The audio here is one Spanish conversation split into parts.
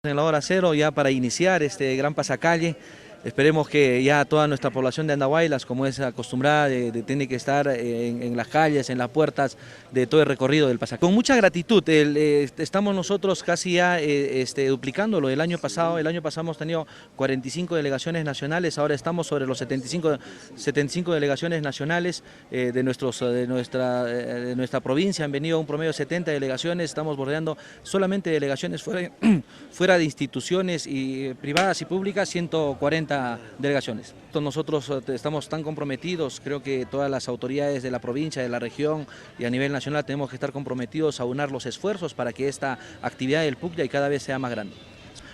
En la hora cero ya para iniciar este gran pasacalle. Esperemos que ya toda nuestra población de Andahuaylas, como es acostumbrada, tiene que estar en las calles, en las puertas de todo el recorrido del pasacalle. Con mucha gratitud, estamos nosotros casi ya duplicándolo del año pasado. El año pasado hemos tenido 45 delegaciones nacionales, ahora estamos sobre los 75 delegaciones nacionales de nuestra provincia. Han venido un promedio de 70 delegaciones, estamos bordeando solamente delegaciones fuera de instituciones privadas y públicas, 140 delegaciones. Nosotros estamos tan comprometidos, creo que todas las autoridades de la provincia, de la región y a nivel nacional tenemos que estar comprometidos a unar los esfuerzos para que esta actividad del Pucllay cada vez sea más grande.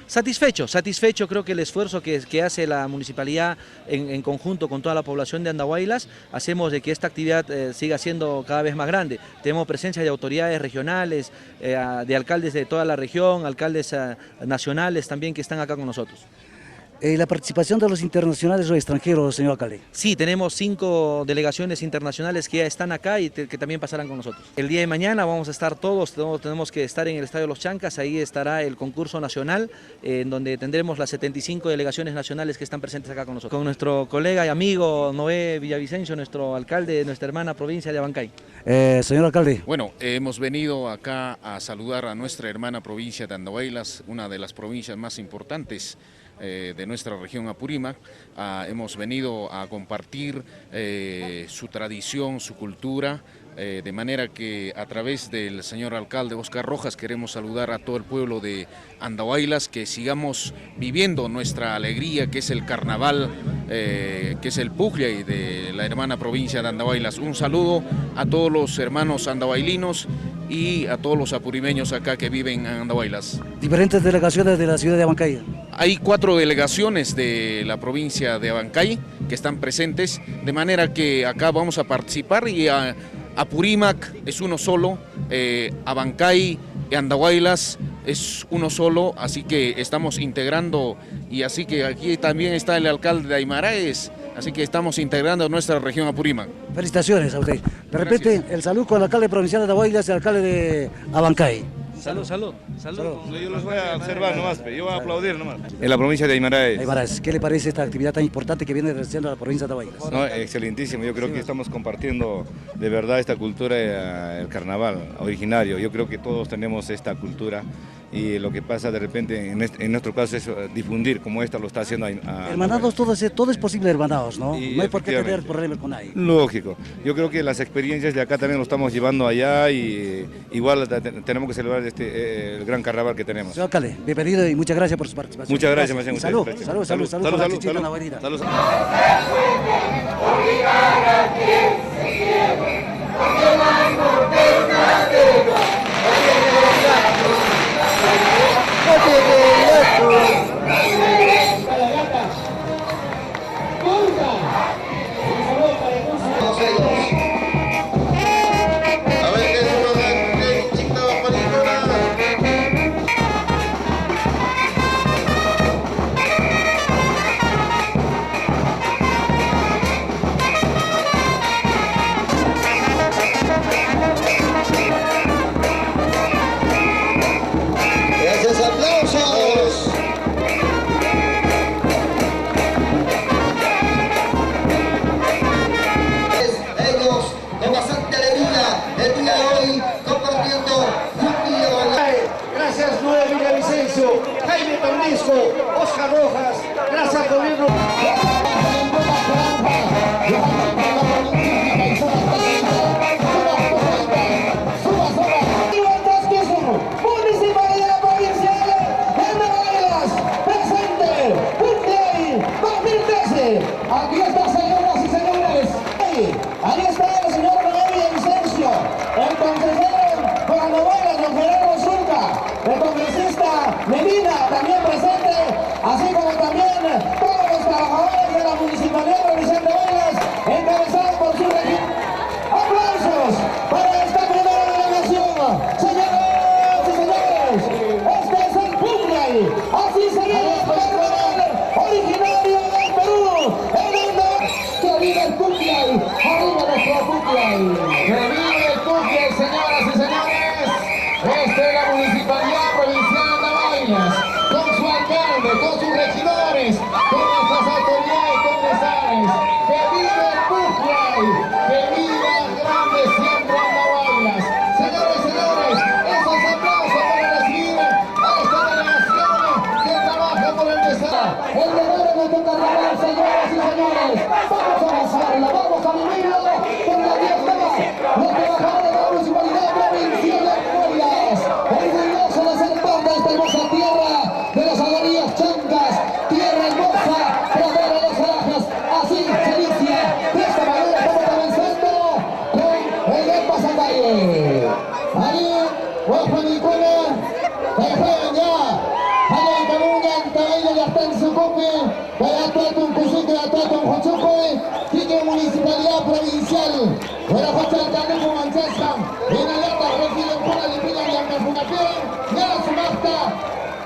Satisfecho creo que el esfuerzo que hace la municipalidad en conjunto con toda la población de Andahuaylas, hacemos de que esta actividad siga siendo cada vez más grande. Tenemos presencia de autoridades regionales, de alcaldes de toda la región, alcaldes nacionales también que están acá con nosotros. La participación de los internacionales o extranjeros, señor alcalde. Sí, tenemos 5 delegaciones internacionales que ya están acá y que también pasarán con nosotros. El día de mañana vamos a estar todos, tenemos que estar en el Estadio Los Chancas, ahí estará el concurso nacional, en donde tendremos las 75 delegaciones nacionales que están presentes acá con nosotros. Con nuestro colega y amigo Noé Villavicencio, nuestro alcalde de nuestra hermana provincia de Abancay. Señor alcalde. Bueno, hemos venido acá a saludar a nuestra hermana provincia de Andahuaylas, una de las provincias más importantes de nuestra región Apurímac. Hemos venido a compartir su tradición, su cultura, de manera que a través del señor alcalde Oscar Rojas queremos saludar a todo el pueblo de Andahuaylas, que sigamos viviendo nuestra alegría, que es el carnaval, que es el Pucllay de la hermana provincia de Andahuaylas. Un saludo a todos los hermanos andahuaylinos y a todos los apurimeños acá que viven en Andahuaylas. Diferentes delegaciones de la ciudad de Abancay. Hay 4 delegaciones de la provincia de Abancay que están presentes, de manera que acá vamos a participar y Apurímac es uno solo, Abancay y Andahuaylas es uno solo, así que estamos integrando, y así que aquí también está el alcalde de Aymaraes, así que estamos integrando nuestra región Apurímac. Felicitaciones a usted. De repente, gracias. El saludo con el alcalde provincial de Andahuaylas y el alcalde de Abancay. Salud. Yo los voy a observar nomás, yo voy a aplaudir nomás. En la provincia de Aymaraes. ¿Qué le parece esta actividad tan importante que viene realizando la provincia de Andahuaylas? No, excelentísimo, yo creo que estamos compartiendo de verdad esta cultura, el carnaval originario. Yo creo que todos tenemos esta cultura y lo que pasa de repente en nuestro caso es difundir como esta lo está haciendo. Hermanados, todo es posible hermanados, ¿no? No hay por qué tener problemas con nadie. Lógico, yo creo que las experiencias de acá también lo estamos llevando allá y igual tenemos que celebrar el gran carnaval que tenemos. Señor alcalde, bienvenido y muchas gracias por su participación. Muchas gracias, Salud. Gracias Noé Villavicencio, Jaime Tornisco, Oscar Rojas, gracias gobierno. Municipalidad Provincial de Andahuaylas, presente, Pucllay 2013. Aquí está, señoras y señores. Ahí está el señor Noé Villavicencio, el consejero por Andahuaylas, don Gerardo Zulca, el congresista Medina, también presente, así como también todos los trabajadores de la Municipalidad Provincial de Andahuaylas, encabezados por su región. ¡Aplausos para esta primera delegación! Señoras y señores, este es el Pucllay, así se vive el carnaval originario del Perú, en Andahuaylas. ¡Que vive el Pucllay! ¡Arriba nuestro Pucllay! ¡Que vive el Pucllay, señoras y señores! Esta es la Municipalidad Provincial de Andahuaylas. alcalde, con sus regidores, con nuestras autoridades condesales. ¡Que viva el Pucllay! ¡Que viva grande siempre Andahuaylas! Señores, esos aplausos para recibir a esta delegación que trabaja por el desarrollo. El deber de nuestro carnaval, señoras y señores. Vamos a avanzarla, vamos a vivirlo, porque aquí está los trabajadores de la Municipalidad Provincial de Andahuaylas. Orgulloso de ser parte de esta hermosa tierra de las alegrías chancas, tierra hermosa, pradera de los Arajas. Así se inicia de esta manera, estamos comenzando con el gran pasacalle. Ahí, Guapanicona, que juegan ya. Allá en Camuñan, Cabello ya está en su copia. Allá trata un cusito, ya trata un jochupe. Sigue Municipalidad Provincial. Buena fecha del alcalde con Manchester. En Alata, reciben por la limpieza de Ancafunapé. Ya su basta.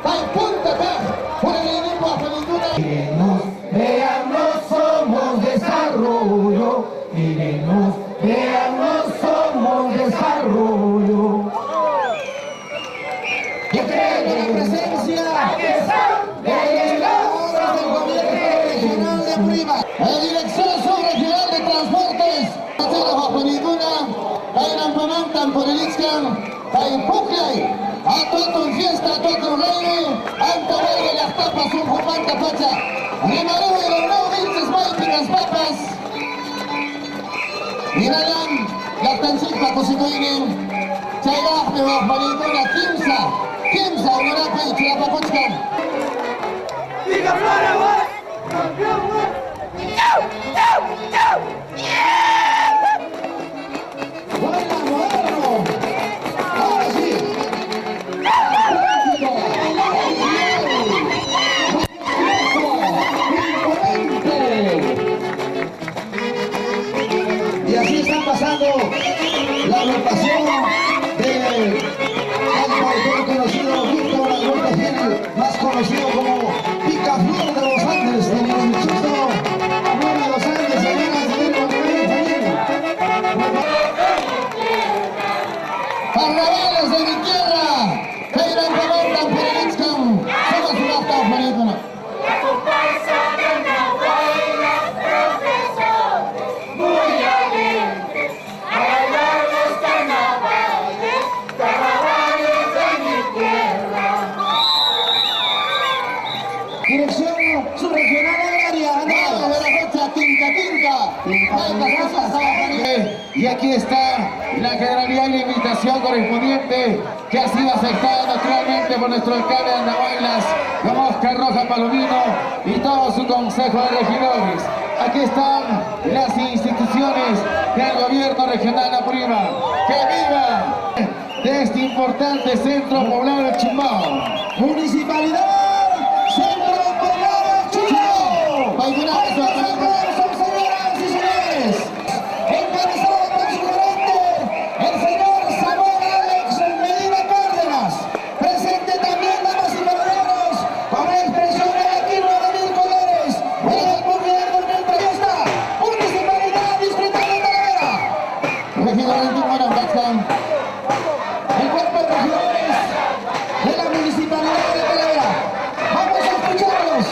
Hay punta acá. Por el equipo a Felicuna. Mírenos, veamos, somos desarrollo. Mírenos, veamos, somos desarrollo. Yo creo que la presencia de los del gobierno regional de Apurímac, la dirección subregional de transportes, la Película, la Nampamantan por el Ixcan, la Pucllay, a todo en fiesta, a todo en reine, Andahuaylas las tapas, un jopanta pacha, Rimarú y los no vinces, Mike las papas, Miralan, las tancitas, cositoinen, Chayraje, Película, Kimsa, Mirape y Chilapapuchcan. ¡Diga Flora, güey! ¡Campeón, güey! ¡Buena, moderno! ¡Ahora sí! Y así está pasando la agrupación de el conocido Víctor Alberto Gil, más conocido como Picaflor de los Andes, de los Michisto, Flor de los Andes, Carnavales de mi tierra, que irán comentan por el Ixcan, somos una octava película. La comparsa de Andahuaylas, profesores muy alegres, a bailar los carnavales, carnavales de mi tierra. Dirección subregional agraria, Andahuaylas de la fecha, Tinca. Y aquí está la generalidad y la invitación correspondiente que ha sido aceptada naturalmente por nuestro alcalde de Andahuaylas, don Oscar Roja Palomino y todo su consejo de regidores. Aquí están las instituciones del gobierno regional de Apurímac. ¡Que viva de este importante centro poblado de Chumbao! Municipalidad, centro poblado de Chumbao. El cuerpo de regidores de la Municipalidad de Talavera. Vamos a escucharlos.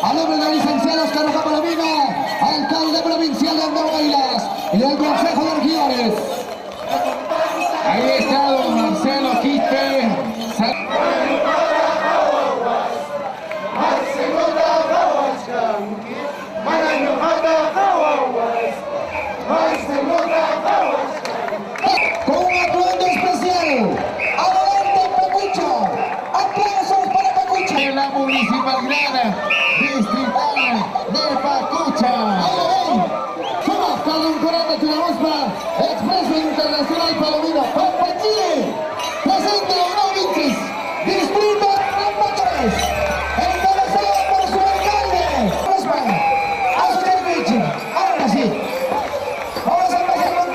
A nombre del licenciado Oscar Roja Palomino, alcalde provincial de Andahuaylas y del Consejo de Regidores. Ahí está don Marcelo Quispe. Con un atuendo especial. Adelante, Pacucho. Aplausos para Pacucho. En la municipalidad distrital de Pacucha. Somos Carlos Corante, Tunamospa, Expreso Internacional Palomino, Pampa Chile. Presente los novices, distrito de Pacuches. Encabezado por su alcalde, Oscar Vich. Ahora sí. Vamos a empezar con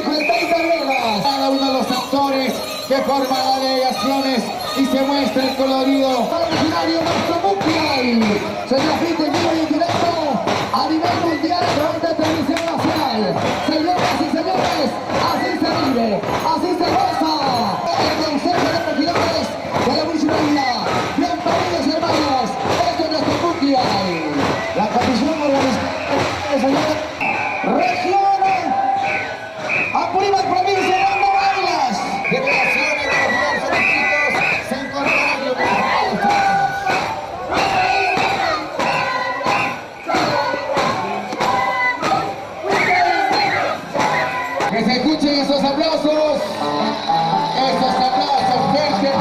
dijo el Taita Vegas. Cada uno de los actores que forman las delegaciones y se muestra el colorido originario nuestro mundial. Se transmite en vivo y en directo a nivel mundial a través de televisión nacional. Señoras y señores, así se vive, así se goza. El Consejo de Regidores de la Municipalidad. Bienvenidos hermanos, esto es nuestro mundial. La comisión organizada región Apurímac, provincia de Andahuaylas. Delegaciones de los diversos distritos se encontrarán que se escuchen esos aplausos fuertes.